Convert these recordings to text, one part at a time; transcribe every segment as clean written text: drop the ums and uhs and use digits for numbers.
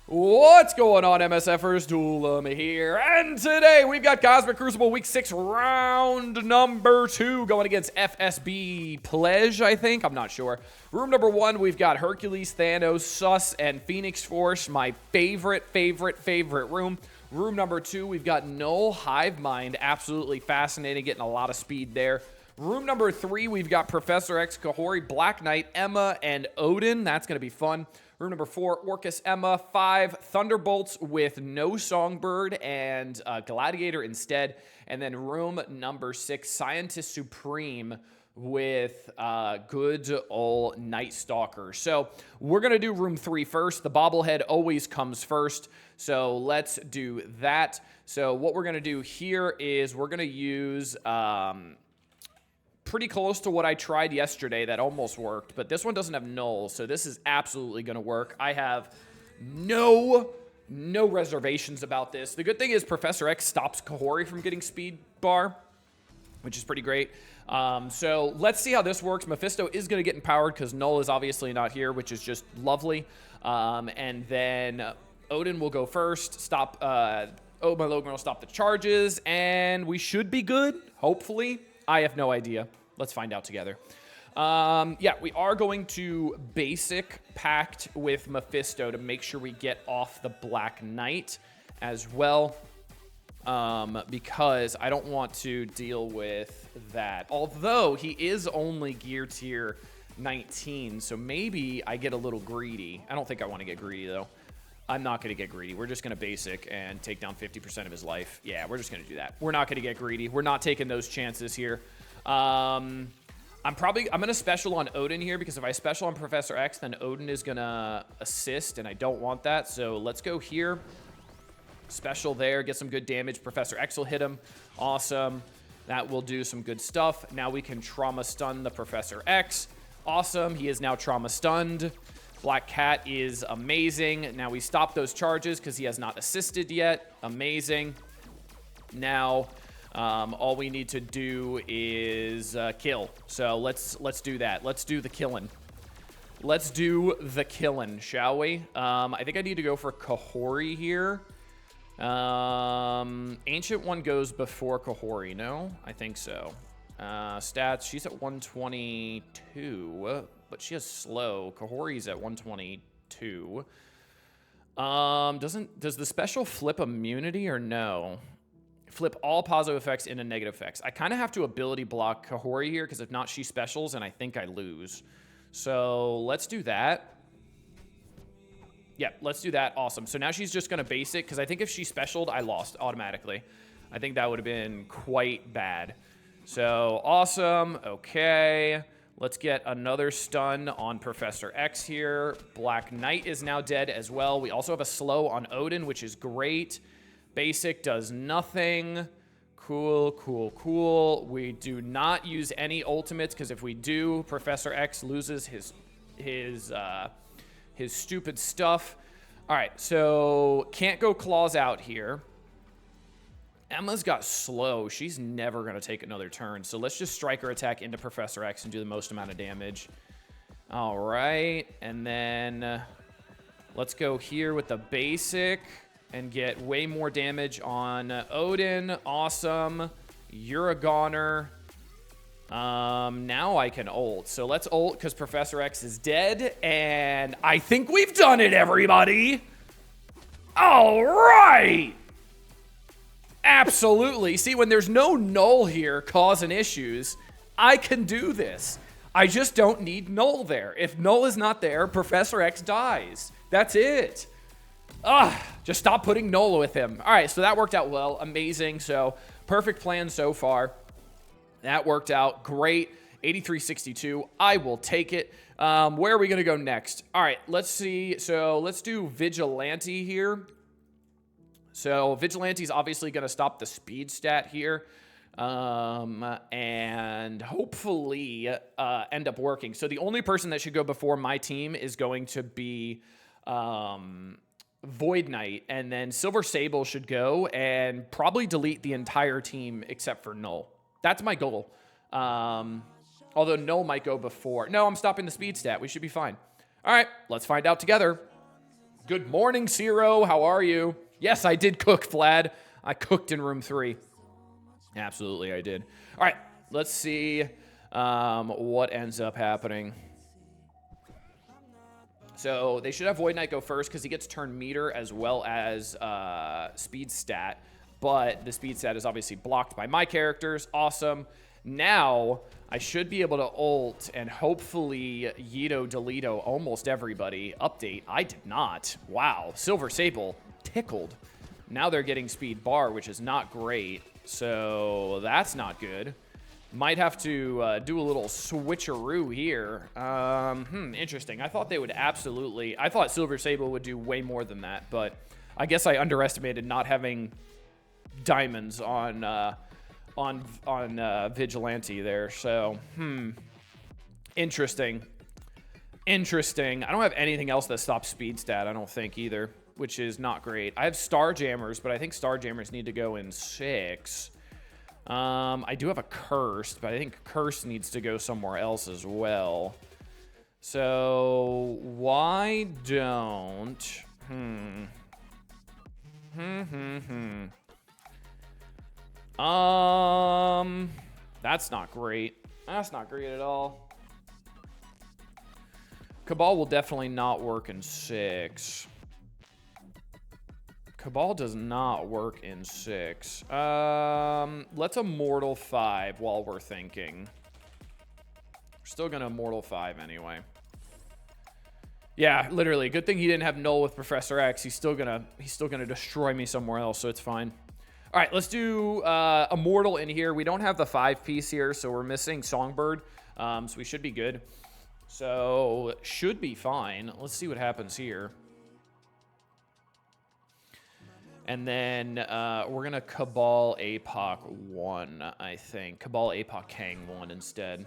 What's going on, MSFers? Doolum here, and today we've got Cosmic Crucible Week 6, round number 2, going against FSB Pledge, I think. I'm not sure. Room number 1, we've got Hercules, Thanos, Sus, and Phoenix Force, my favorite room. Room number 2, we've got Null, Hive Mind, absolutely fascinating, getting a lot of speed there. Room number 3, we've got Professor X, Kahori, Black Knight, Emma, and Odin. That's going to be fun. Room number 4, Orcus, Emma. 5, Thunderbolts with no Songbird and Gladiator instead. And then room number 6, Scientist Supreme with good old Night Stalker. So we're going to do room 3 first. The bobblehead always comes first. So let's do that. So what we're going to do here is we're going to use... pretty close to what I tried yesterday that almost worked, but this one doesn't have null, so this is absolutely going to work. I have no reservations about this. The good thing is Professor X stops Kahori from getting speed bar, which is pretty great. So let's see how this works. Mephisto is going to get empowered because null is obviously not here, which is just lovely. And then Odin will go first, stop... my Logan will stop the charges, and we should be good, hopefully. I have no idea. Let's find out together. Yeah, we are going to basic pact with Mephisto to make sure we get off the Black Knight as well, because I don't want to deal with that. Although he is only gear tier 19, so maybe I get a little greedy. I don't think I want to get greedy, though. I'm not going to get greedy. We're just going to basic and take down 50% of his life. Yeah, we're just going to do that. We're not going to get greedy. We're not taking those chances here. I'm going to special on Odin here because if I special on Professor X, then Odin is going to assist, and I don't want that. So let's go here. Special there. Get some good damage. Professor X will hit him. Awesome. That will do some good stuff. Now we can trauma stun the Professor X. Awesome. He is now trauma stunned. Black Cat is amazing. Now we stop those charges because he has not assisted yet. Amazing. Now, all we need to do is kill. So let's do that. Let's do the killing. Let's do the killing, shall we? I think I need to go for Kahori here. Ancient one goes before Kahori, no? I think so. Stats, she's at 122. But she has slow. Kahori's at 122. Does the special flip immunity or no? Flip all positive effects into negative effects. I kind of have to ability block Kahori here because if not, she specials and I think I lose. So let's do that. Yeah, let's do that. Awesome. So now she's just going to basic because I think if she specialed, I lost automatically. I think that would have been quite bad. So awesome. Okay. Let's get another stun on Professor X here. Black Knight is now dead as well. We also have a slow on Odin, which is great. Basic does nothing. Cool. We do not use any ultimates, because if we do, Professor X loses his stupid stuff. All right, so can't go claws out here. Emma's got slow. She's never going to take another turn. So let's just striker attack into Professor X and do the most amount of damage. All right. And then let's go here with the basic and get way more damage on Odin. Awesome. You're a goner. Now I can ult. So let's ult because Professor X is dead. And I think we've done it, everybody. All right. Absolutely. See, when there's no null here causing issues, I can do this. I just don't need null there. If null is not there, Professor X dies. That's it. Just stop putting null with him. All right, so that worked out well. Amazing. So perfect plan so far. That worked out great. 8362. I will take it. Where are we going to go next? All right, let's see. So let's do Vigilante here. So Vigilante's obviously going to stop the speed stat here and hopefully end up working. So the only person that should go before my team is going to be Void Knight, and then Silver Sable should go and probably delete the entire team except for Null. That's my goal. Although Null might go before. No, I'm stopping the speed stat. We should be fine. All right, let's find out together. Good morning, Zero. How are you? Yes, I did cook, Vlad. I cooked in room 3. Absolutely, I did. All right, let's see what ends up happening. So they should have Void Knight go first because he gets turn meter as well as speed stat. But the speed stat is obviously blocked by my characters. Awesome. Now I should be able to ult and hopefully Yito Delito almost everybody. Update. I did not. Wow. Silver Sable tickled. Now they're getting speed bar, which is not great. So that's not good. Might have to do a little switcheroo here. Interesting. I thought they would absolutely... I thought Silver Sable would do way more than that, but I guess I underestimated not having diamonds on Vigilante there. So, Interesting. Interesting. I don't have anything else that stops speed stat, I don't think, either, which is not great. I have Starjammers, but I think Starjammers need to go in 6. I do have a Cursed, but I think Cursed needs to go somewhere else as well. So, why don't... That's not great. That's not great at all. Cabal will definitely not work in 6. Cabal does not work in 6. Let's Immortal 5 while we're thinking. We're still gonna Immortal 5 anyway. Yeah, literally. Good thing he didn't have Null with Professor X. He's still gonna destroy me somewhere else, so it's fine. All right, let's do Immortal in here. We don't have the 5-piece here, so we're missing Songbird. So we should be good. So should be fine. Let's see what happens here. And then we're going to Cabal APOC 1, I think. Cabal APOC Kang 1 instead.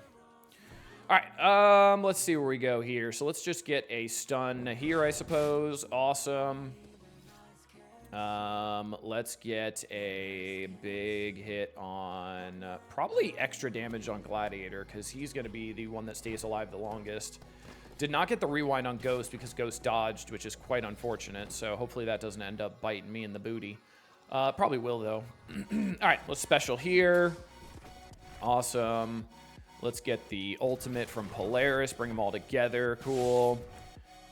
All right, let's see where we go here. So let's just get a stun here, I suppose. Awesome. Let's get a big hit on probably extra damage on Gladiator because he's going to be the one that stays alive the longest. Did not get the rewind on Ghost because Ghost dodged, which is quite unfortunate. So hopefully that doesn't end up biting me in the booty. Probably will, though. All right, let's special here. Awesome. Let's get the ultimate from Polaris. Bring them all together. Cool.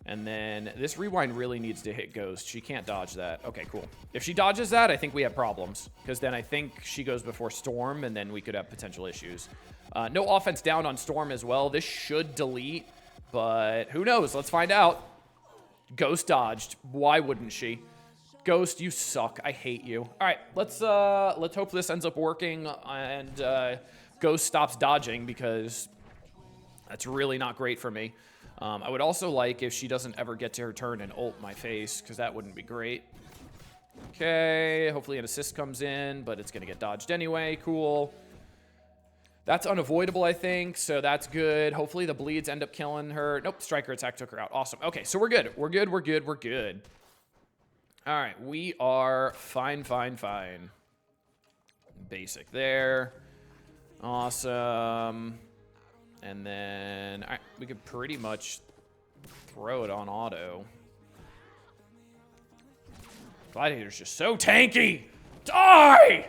And then this rewind really needs to hit Ghost. She can't dodge that. Okay, cool. If she dodges that, I think we have problems. Because then I think she goes before Storm, and then we could have potential issues. No offense down on Storm as well. This should delete. But who knows? Let's find out. Ghost dodged. Why wouldn't she? Ghost, you suck. I hate you. All right, let's hope this ends up working and Ghost stops dodging because that's really not great for me. I would also like if she doesn't ever get to her turn and ult my face because that wouldn't be great. Okay, hopefully an assist comes in, but it's going to get dodged anyway. Cool. That's unavoidable, I think, so that's good. Hopefully the bleeds end up killing her. Nope, Striker attack took her out. Awesome. Okay, so we're good. We're good, we're good, we're good. All right, we are fine, fine, fine. Basic there. Awesome. And then, all right, we could pretty much throw it on auto. Gladiator's just so tanky. Die!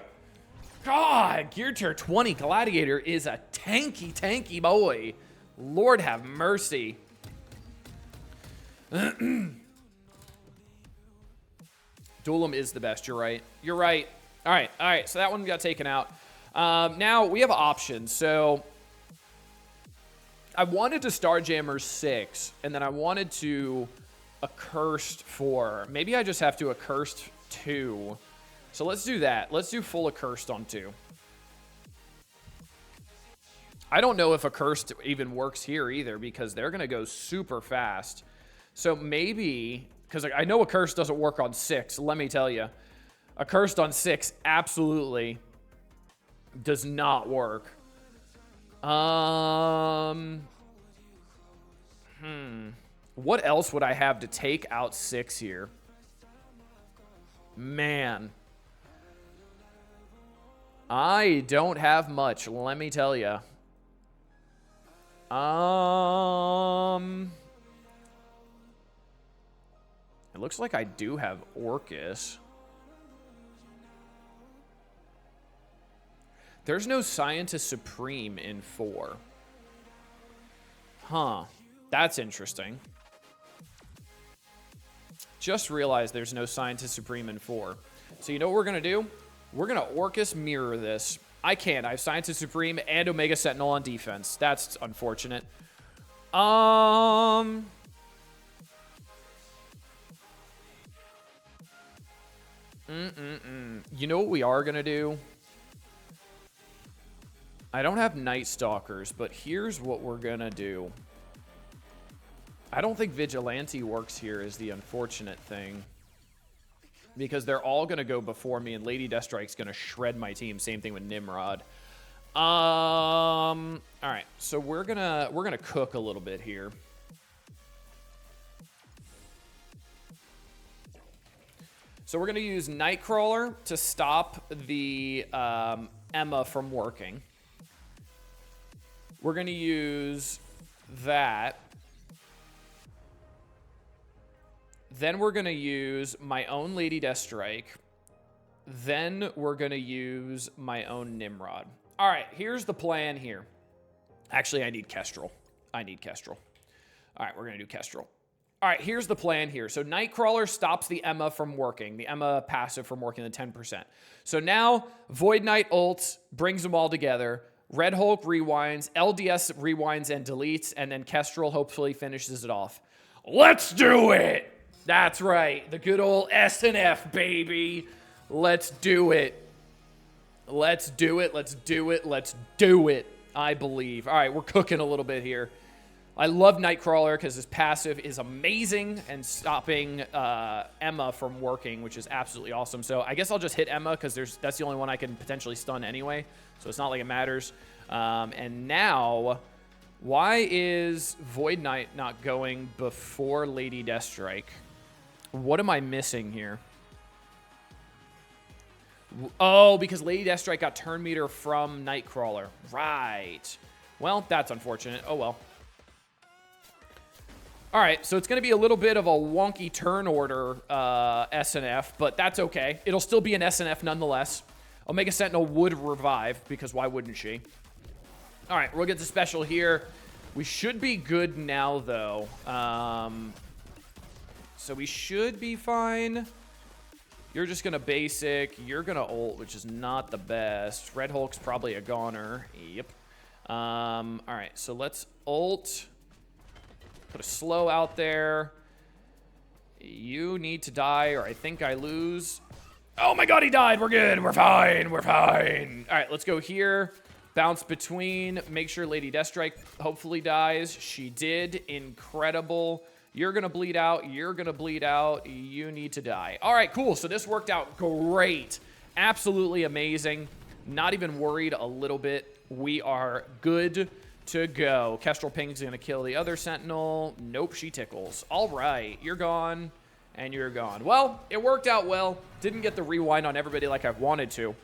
God, Gear Tier 20 Gladiator is a tanky, tanky boy. Lord have mercy. Duelim is the best, you're right. You're right. All right, so that one got taken out. Now, we have options. So, I wanted to Starjammer 6, and then I wanted to Accursed 4. Maybe I just have to Accursed 2. So let's do that. Let's do full Accursed on 2. I don't know if Accursed even works here either because they're going to go super fast. So maybe, because I know Accursed doesn't work on 6, let me tell you. Accursed on 6 absolutely does not work. What else would I have to take out 6 here? Man. I don't have much, let me tell you. It looks like I do have Orcus. There's no Scientist Supreme in 4. Huh. That's interesting. Just realized there's no Scientist Supreme in 4. So you know what we're going to do? We're going to Orcus mirror this. I can't. I have Scientist Supreme and Omega Sentinel on defense. That's unfortunate. You know what we are going to do? I don't have Night Stalkers, but here's what we're going to do. I don't think Vigilante works here is the unfortunate thing. Because they're all going to go before me, and Lady Deathstrike's going to shred my team. Same thing with Nimrod. All right, so we're gonna cook a little bit here. So we're gonna use Nightcrawler to stop the Emma from working. We're gonna use that. Then we're going to use my own Lady Deathstrike. Then we're going to use my own Nimrod. All right, here's the plan here. Actually, I need Kestrel. All right, we're going to do Kestrel. All right, here's the plan here. So Nightcrawler stops the Emma from working, the Emma passive from working, the 10%. So now Void Knight ults, brings them all together. Red Hulk rewinds, LDS rewinds and deletes, and then Kestrel hopefully finishes it off. Let's do it! That's right. The good old S&F, baby. Let's do it. Let's do it. Let's do it. Let's do it. I believe. All right, we're cooking a little bit here. I love Nightcrawler because his passive is amazing and stopping Emma from working, which is absolutely awesome. So I guess I'll just hit Emma because that's the only one I can potentially stun anyway. So it's not like it matters. And now, why is Void Knight not going before Lady Deathstrike? What am I missing here? Oh, because Lady Deathstrike got turn meter from Nightcrawler. Right. Well, that's unfortunate. Oh, well. All right, so it's going to be a little bit of a wonky turn order SNF, but that's okay. It'll still be an SNF nonetheless. Omega Sentinel would revive, because why wouldn't she? All right, we'll get the special here. We should be good now, though. So we should be fine. You're just going to basic. You're going to ult, which is not the best. Red Hulk's probably a goner. Yep. All right, so let's ult. Put a slow out there. You need to die, or I think I lose. Oh my god, he died. We're good. We're fine. We're fine. All right, let's go here. Bounce between. Make sure Lady Deathstrike hopefully dies. She did. Incredible. You're going to bleed out. You're going to bleed out. You need to die. All right, cool. So this worked out great. Absolutely amazing. Not even worried a little bit. We are good to go. Kestrel Ping's going to kill the other Sentinel. Nope, she tickles. All right, you're gone, and you're gone. Well, it worked out well. Didn't get the rewind on everybody like I wanted to.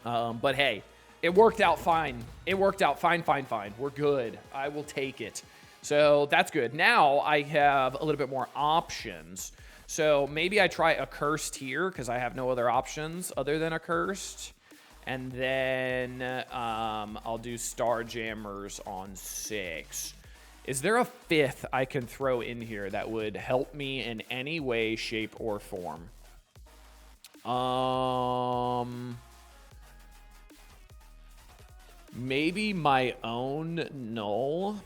But hey, it worked out fine. It worked out fine, fine, fine. We're good. I will take it. So that's good. Now I have a little bit more options. So maybe I try Accursed here because I have no other options other than Accursed. And then I'll do Starjammers on 6. Is there a 5th I can throw in here that would help me in any way, shape, or form? Maybe my own Null.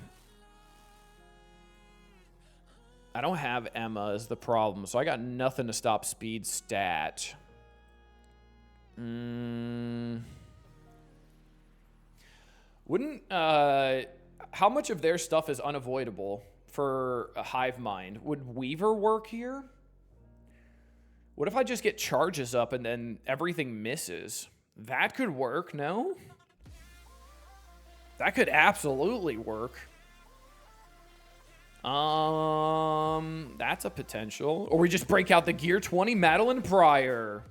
I don't have Emma is the problem, so I got nothing to stop speed stat. Wouldn't how much of their stuff is unavoidable for a hive mind? Would Weaver work here? What if I just get charges up and then everything misses? That could work, no? That could absolutely work. That's a potential. Or we just break out the Gear 20 Madeline Pryor.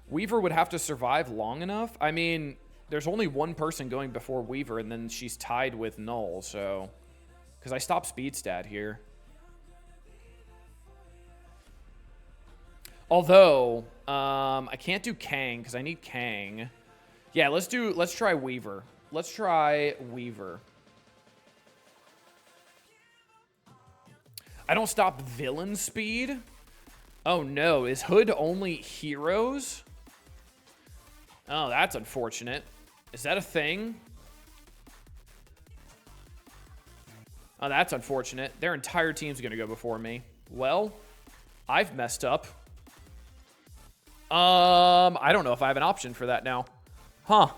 Weaver would have to survive long enough. I mean, there's only one person going before Weaver, and then she's tied with Null, so... Because I stopped speed stat here. Although, I can't do Kang because I need Kang. Yeah, let's try Weaver. Let's try Weaver. I don't stop villain speed? Oh no, is Hood only heroes? Oh, that's unfortunate. Is that a thing? Oh, that's unfortunate. Their entire team's gonna go before me. Well, I've messed up. I don't know if I have an option for that now. Huh.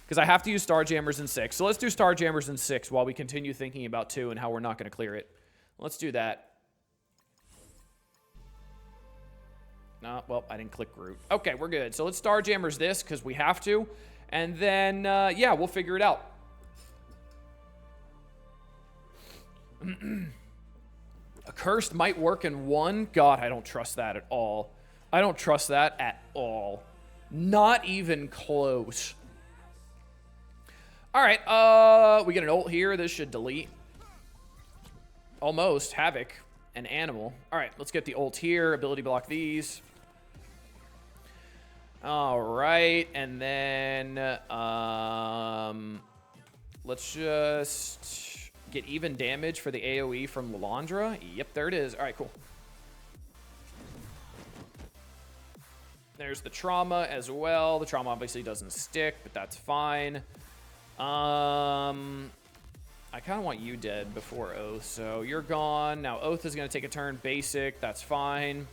Because I have to use Starjammers in 6. So let's do Starjammers in 6 while we continue thinking about 2 and how we're not going to clear it. Let's do that. No, well, I didn't click Groot. Okay, we're good. So let's Starjammers this because we have to. And then, yeah, we'll figure it out. A cursed might work in 1. God, I don't trust that at all. I don't trust that at all. Not even close. All right, we get an ult here. This should delete. Almost. Havoc. An animal. All right, let's get the ult here. Ability block these. All right, and then let's just get even damage for the AoE from Lilandra. Yep, there it is. All right, cool. There's the trauma as well. The trauma obviously doesn't stick, but that's fine. I kind of want you dead before Oath, so you're gone. Now Oath is going to take a turn basic. That's fine.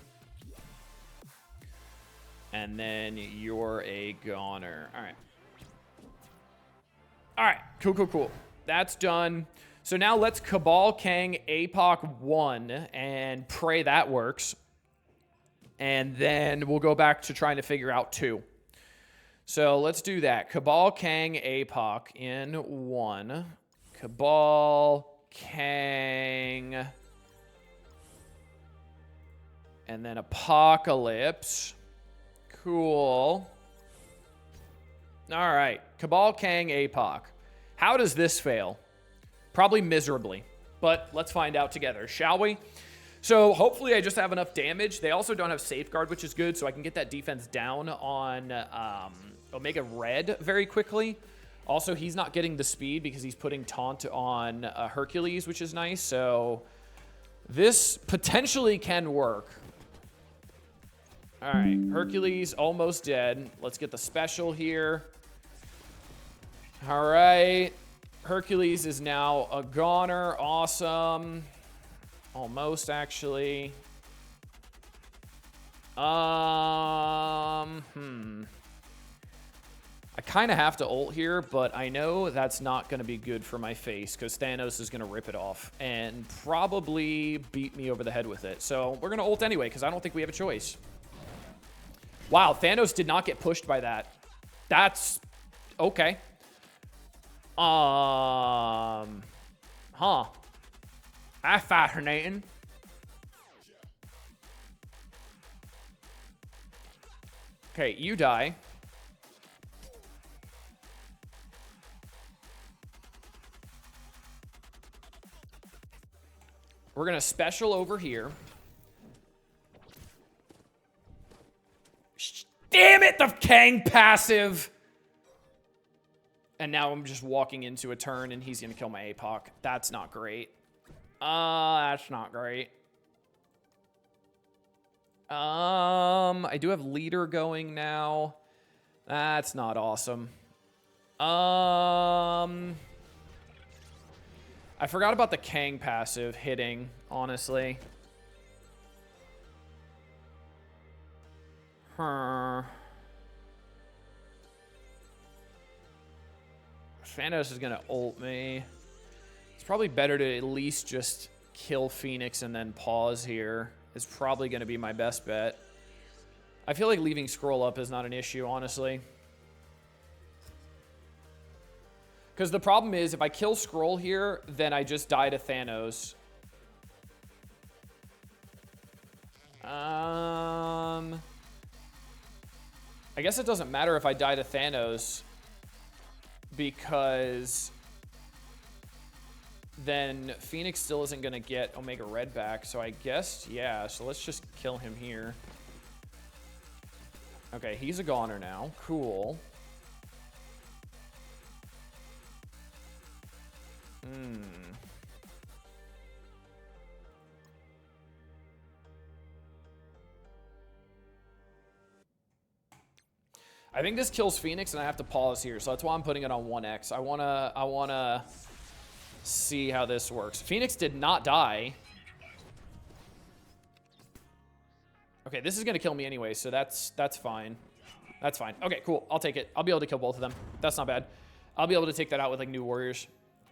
And then you're a goner. All right. All right. Cool, cool, cool. That's done. So now let's Cabal Kang APOC 1 and pray that works. And then we'll go back to trying to figure out 2. So let's do that. Cabal Kang APOC in 1. Cabal Kang. And then Apocalypse. Cool. All right. Cabal Kang APOC. How does this fail? Probably miserably. But let's find out together, shall we? So hopefully I just have enough damage. They also don't have Safeguard, which is good, so I can get that defense down on Omega Red very quickly. Also, he's not getting the speed because he's putting Taunt on Hercules, which is nice. So this potentially can work. All right, Hercules almost dead. Let's get the special here. All right, Hercules is now a goner. Awesome. Almost, actually. I kind of have to ult here, but I know that's not going to be good for my face because Thanos is going to rip it off and probably beat me over the head with it. So we're going to ult anyway because I don't think we have a choice. Wow, Thanos did not get pushed by that. That's okay. Huh. That's fascinating. Okay, you die. We're going to special over here. Damn it, the Kang passive! And now I'm just walking into a turn and he's going to kill my APOC. That's not great. That's not great. I do have leader going now. That's not awesome. I forgot about the Kang passive hitting, honestly. Thanos is going to ult me. It's probably better to at least just kill Phoenix and then pause here. Is probably going to be my best bet. I feel like leaving scroll up is not an issue, honestly. Because the problem is, if I kill scroll here, then I just die to Thanos. I guess it doesn't matter if I die to Thanos, because then Phoenix still isn't going to get Omega Red back. So I guess, yeah, so let's just kill him here. Okay, he's a goner now. Cool. I think this kills Phoenix, and I have to pause here, so that's why I'm putting it on 1x. I wanna see how this works. Phoenix did not die. Okay, this is gonna kill me anyway, so that's fine. That's fine. Okay, cool. I'll take it. I'll be able to kill both of them. That's not bad. I'll be able to take that out with like new warriors.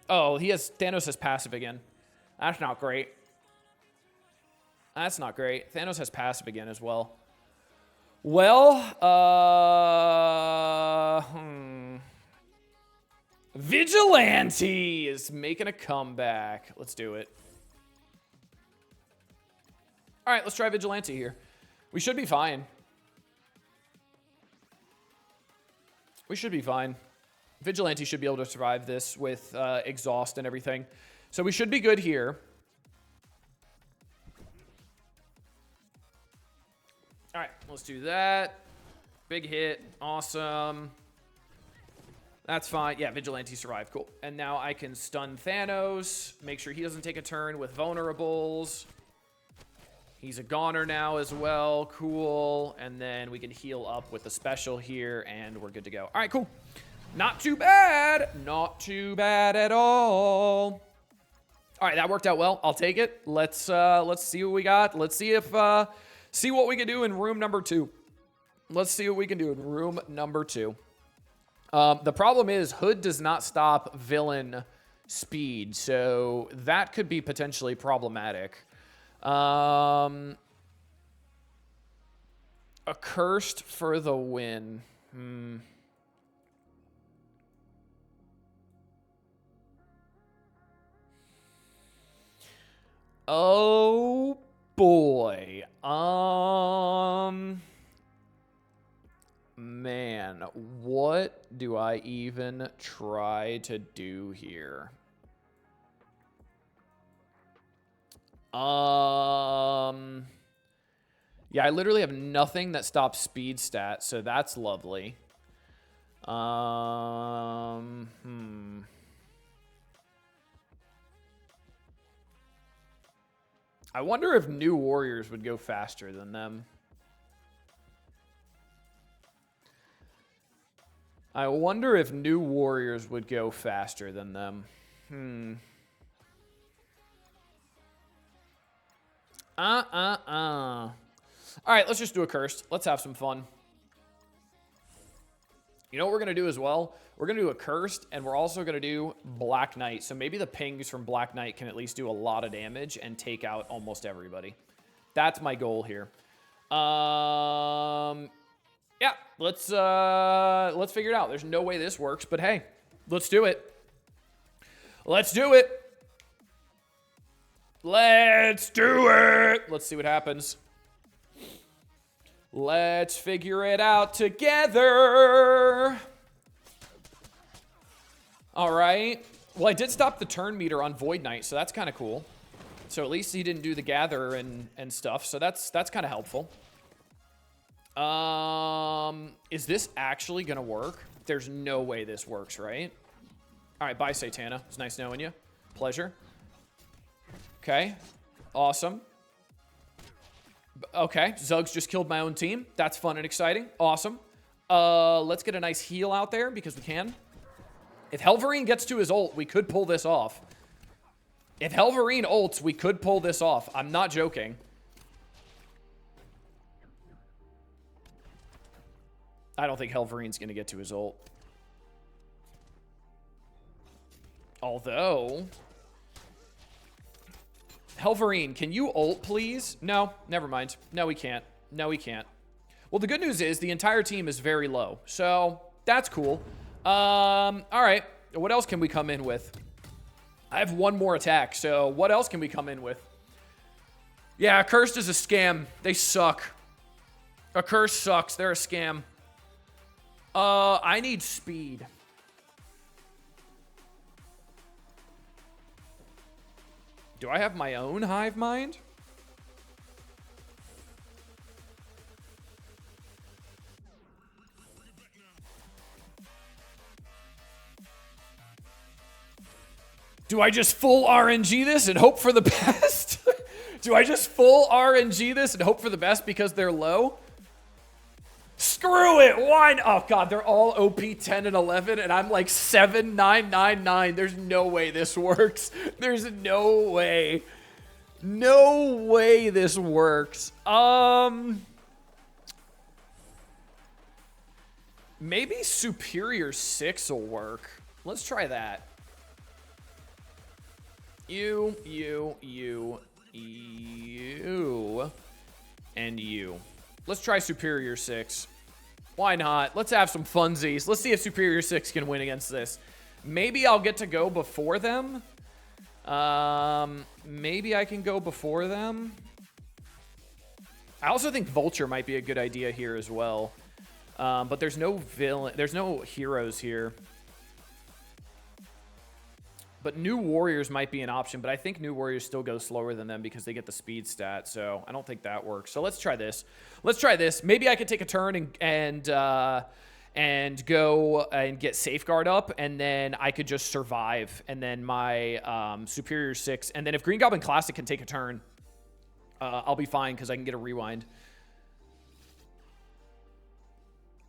Oh, Thanos has passive again. That's not great. That's not great. Thanos has passive again as well. Well, Vigilante is making a comeback. Let's do it. All right, let's try Vigilante here. We should be fine. We should be fine. Vigilante should be able to survive this with exhaust and everything. So we should be good here. All right, let's do that. Big hit. Awesome. That's fine. Yeah, Vigilante survived. Cool. And now I can stun Thanos. Make sure he doesn't take a turn with vulnerables. He's a goner now as well. Cool. And then we can heal up with the special here, and we're good to go. All right, cool. Not too bad. Not too bad at all. All right, that worked out well. I'll take it. Let's see what we got. Let's see if see what we can do in room number 2. Let's see what we can do in room number 2. The problem is Hood does not stop villain speed, so that could be potentially problematic. Accursed for the win. Oh boy. Man, what do I even try to do here? Yeah, I literally have nothing that stops speed stat, so that's lovely. I wonder if new warriors would go faster than them. I wonder if new warriors would go faster than them. All right, let's just do a cursed. Let's have some fun. You know what we're going to do as well? We're going to do a cursed, and we're also going to do Black Knight. So maybe the pings from Black Knight can at least do a lot of damage and take out almost everybody. That's my goal here. Yeah, let's figure it out. There's no way this works, but hey, let's do it. Let's do it. Let's do it. Let's see what happens. Let's figure it out together. All right. Well, I did stop the turn meter on Void Knight, so that's kind of cool. So at least he didn't do the gather and stuff, so that's kind of helpful. Is this actually going to work? There's no way this works, right? All right, bye, Satana. It's nice knowing you. Pleasure. Okay. Awesome. Okay, Zuggs just killed my own team. That's fun and exciting. Awesome. Let's get a nice heal out there because we can. If Helverine gets to his ult, we could pull this off. If Helverine ults, we could pull this off. I'm not joking. I don't think Helverine's going to get to his ult. Although... Helverine, can you ult, please? No, never mind. No, he can't. No, he can't. Well, the good news is the entire team is very low. So, that's cool. All right. What else can we come in with? I have one more attack, so what else can we come in with? Yeah, Cursed is a scam. They suck. Accursed sucks. They're a scam. I need speed. Do I have my own hive mind? Do I just full RNG this and hope for the best? Do I just full RNG this and hope for the best because they're low? Screw it. Why? Oh, God. They're all OP 10 and 11, and I'm like 7, 9, 9, 9. There's no way this works. There's no way. No way this works. Maybe Superior 6 will work. Let's try that. You, and you. Let's try Superior 6. Why not? Let's have some funsies. Let's see if Superior 6 can win against this. Maybe I'll get to go before them. Maybe I can go before them. I also think Vulture might be a good idea here as well. But there's no villain. There's no heroes here. But New Warriors might be an option, but I think New Warriors still go slower than them because they get the speed stat, so I don't think that works. So let's try this. Let's try this. Maybe I could take a turn and go and get Safeguard up, and then I could just survive, and then my Superior 6, and then if Green Goblin Classic can take a turn, I'll be fine because I can get a rewind.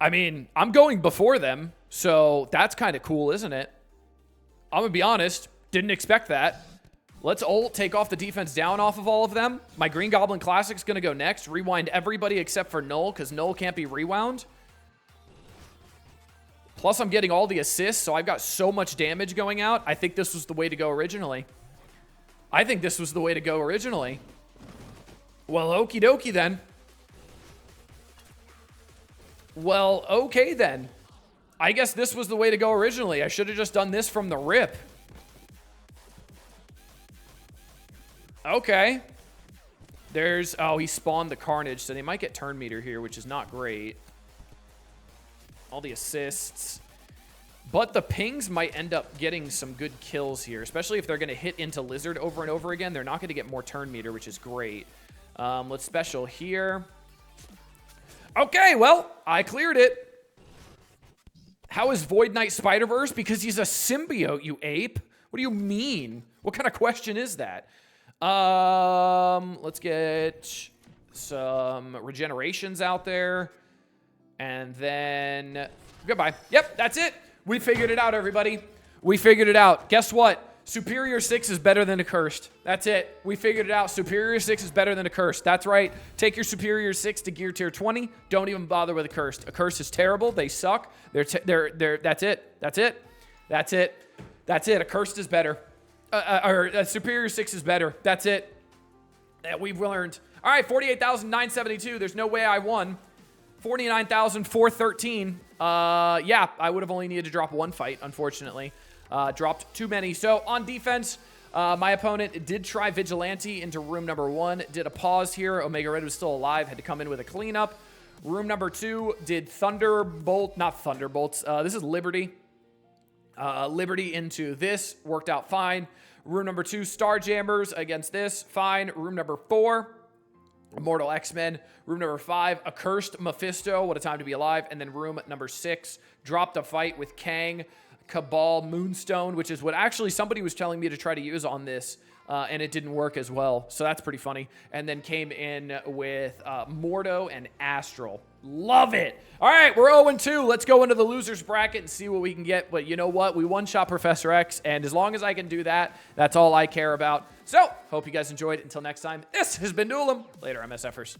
I mean, I'm going before them, so that's kind of cool, isn't it? I'm going to be honest, didn't expect that. Let's ult, take off the defense down off of all of them. My Green Goblin Classic's going to go next. Rewind everybody except for Null, because Null can't be rewound. Plus, I'm getting all the assists, so I've got so much damage going out. I think this was the way to go originally. Well, okie dokie then. Well, okay then. I guess this was the way to go originally. I should have just done this from the rip. Okay. There's... Oh, he spawned the Carnage, so they might get turn meter here, which is not great. All the assists. But the pings might end up getting some good kills here, especially if they're going to hit into Lizard over and over again. They're not going to get more turn meter, which is great. Let's special here. Okay, well, I cleared it. How is Void Knight Spider-Verse? Because he's a symbiote, you ape. What do you mean? What kind of question is that? Let's get some regenerations out there. And then goodbye. Yep, that's it. We figured it out, everybody. We figured it out. Guess what? Superior 6 is better than Accursed. That's it. We figured it out. Superior 6 is better than Accursed. That's right. Take your Superior 6 to Gear Tier 20. Don't even bother with Accursed. Accursed is terrible. They suck. That's it. That's it. That's it. That's it. Accursed is better. Superior 6 is better. That's it. That we've learned. All right, 48,972. There's no way I won. 49,413. Yeah, I would have only needed to drop one fight, unfortunately. Dropped too many. So on defense, my opponent did try Vigilante into room number 1. Did a pause here. Omega Red was still alive. Had to come in with a cleanup. Room number 2 did Thunderbolt. Not Thunderbolts. This is Liberty. Liberty into this. Worked out fine. Room number 2, Starjammers against this. Fine. Room number 4, Immortal X-Men. Room number 5, Accursed Mephisto. What a time to be alive. And then room number 6, dropped a fight with Kang, Cabal, Moonstone, which is what actually somebody was telling me to try to use on this, and it didn't work as well. So that's pretty funny. And then came in with Mordo and Astral. Love it. All right, we're 0-2. Let's go into the losers bracket and see what we can get. But you know what? We one-shot Professor X, and as long as I can do that, that's all I care about. So, hope you guys enjoyed. Until next time, this has been Duel 'Em. Later, MSFers.